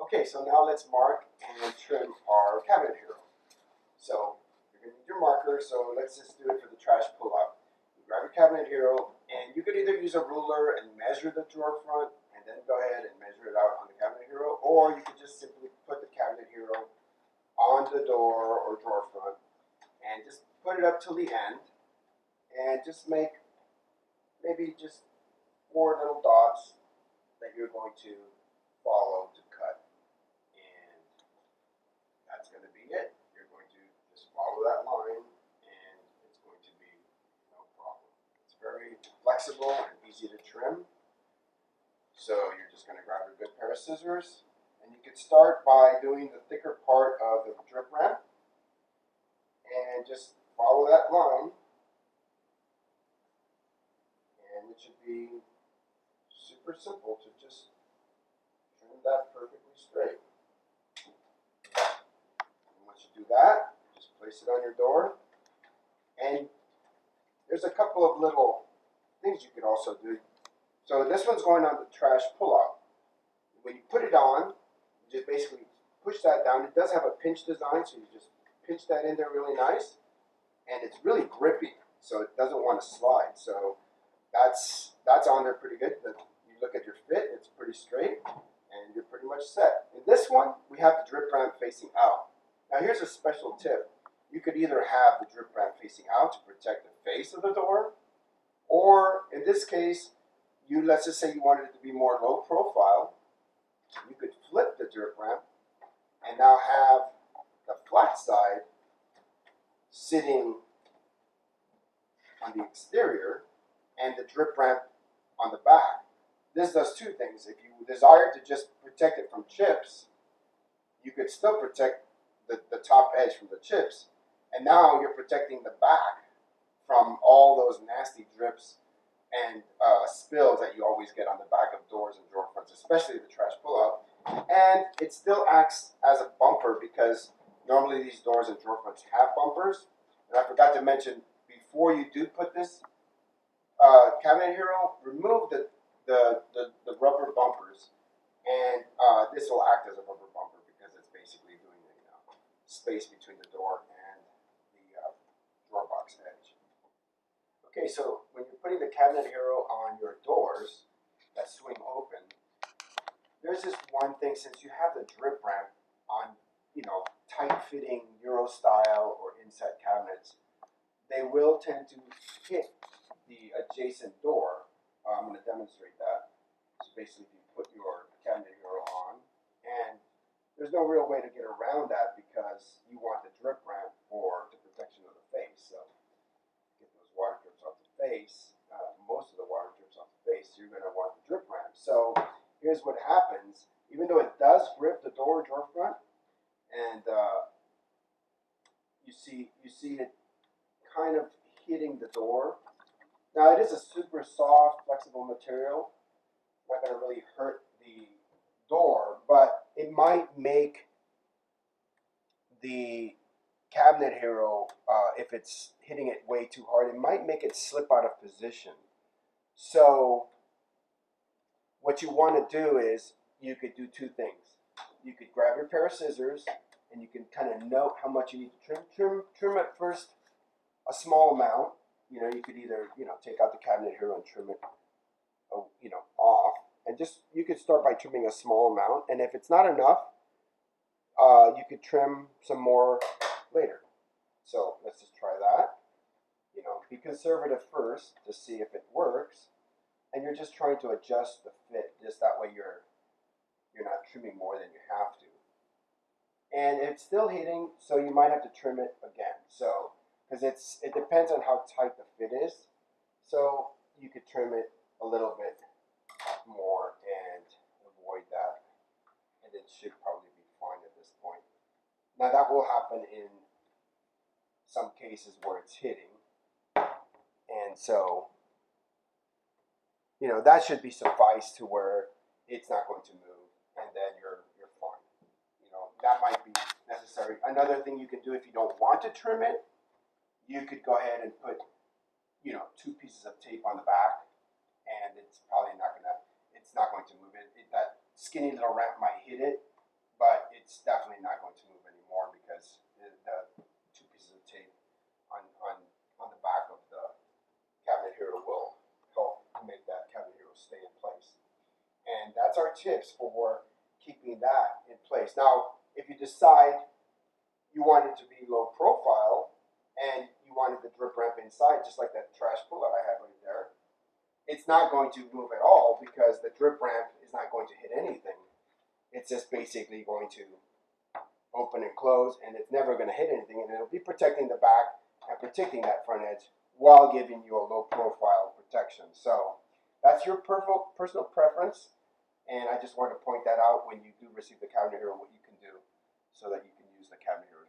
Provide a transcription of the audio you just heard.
Okay, so now let's mark and trim our cabinet hero. So you're going to need your marker, so let's just do it for the trash pull-out. You grab your cabinet hero, and you could either use a ruler and measure the drawer front, and then go ahead and measure it out on the cabinet hero, or you could just simply put the cabinet hero on the door or drawer front, and just put it up till the end, and just make maybe just 4 little dots that you're going to follow to cut. And that's going to be it. You're going to just follow that line and it's going to be no problem. It's very flexible and easy to trim. So you're just going to grab a good pair of scissors and you could start by doing the thicker part of the drip ramp and just follow that line and it should be super simple to just trim that perfectly straight. And once you do that, just place it on your door. And there's a couple of little things you could also do. So this one's going on the trash pull-out. When you put it on, you just basically push that down. It does have a pinch design, so you just pinch that in there really nice. And it's really grippy, so it doesn't want to slide. So that's on there pretty good. You look at your fit, it's pretty straight, and you're pretty much set. In this one, we have the drip ramp facing out. Now here's a special tip. You could either have the drip ramp facing out to protect the face of the door, or in this case, let's just say you wanted it to be more low profile, you could flip the drip ramp and now have the flat side sitting on the exterior and the drip ramp on the back. This does 2 things. If you desire to just protect it from chips, you could still protect the top edge from the chips. And now you're protecting the back from all those nasty drips and spills that you always get on the back of doors and drawer fronts, especially the trash pullout. And it still acts as a bumper because normally these doors and drawer fronts have bumpers. And I forgot to mention, before you do put this cabinet hero, remove the rubber bumpers, and this will act as a rubber bumper because it's basically doing the space between the door and the drawer box edge. Okay, so when you're putting the cabinet hero on your doors that swing open, there's this one thing, since you have the drip ramp on, tight-fitting Euro style or inset cabinets, they will tend to hit the adjacent door. I'm going to demonstrate that. So basically, you put your cabinet hero on, and there's no real way to get around that because you want the drip ramp for the protection of the face. So get those water drips off the face, most of the water drips off the face, you're going to want the drip ramp. So here's what happens. Even though it does grip the drawer front, and you see it kind of hitting the door. Now it is a super soft, flexible material. Not going to really hurt the door, but it might make the cabinet hero, if it's hitting it way too hard, it might make it slip out of position. So what you want to do is you could do 2 things. You could grab your pair of scissors and you can kind of note how much you need to trim at first a small amount. You could either, take out the cabinet hero and trim it, off. And you could start by trimming a small amount. And if it's not enough, you could trim some more later. So let's just try that. Be conservative first to see if it works. And you're just trying to adjust the fit. Just that way you're not trimming more than you have to. And it's still hitting, so you might have to trim it again. So, because it depends on how tight the fit is. So you could trim it a little bit more and avoid that. And it should probably be fine at this point. Now that will happen in some cases where it's hitting. And so, that should be suffice to where it's not going to move, and then you're fine. That might be necessary. Another thing you can do if you don't want to trim it, you could go ahead and put, 2 pieces of tape on the back, and it's probably not going to move it. That skinny little ramp might hit it, it's definitely not going to move anymore because the two pieces of tape on the back of the Cabinet Hero will help make that Cabinet Hero stay in place. And that's our tips for keeping that in place. Now, if you decide you want it to be low profile and you wanted the drip ramp inside, just like that trash pullout I have right there, it's not going to move at all because the drip ramp is not going to hit anything. It's just basically going to open and close, and it's never going to hit anything, and it'll be protecting the back and protecting that front edge while giving you a low profile protection. So that's your personal preference, and I just wanted to point that out when you do receive the Cabinet Hero, what you can do so that you can use the Cabinet Hero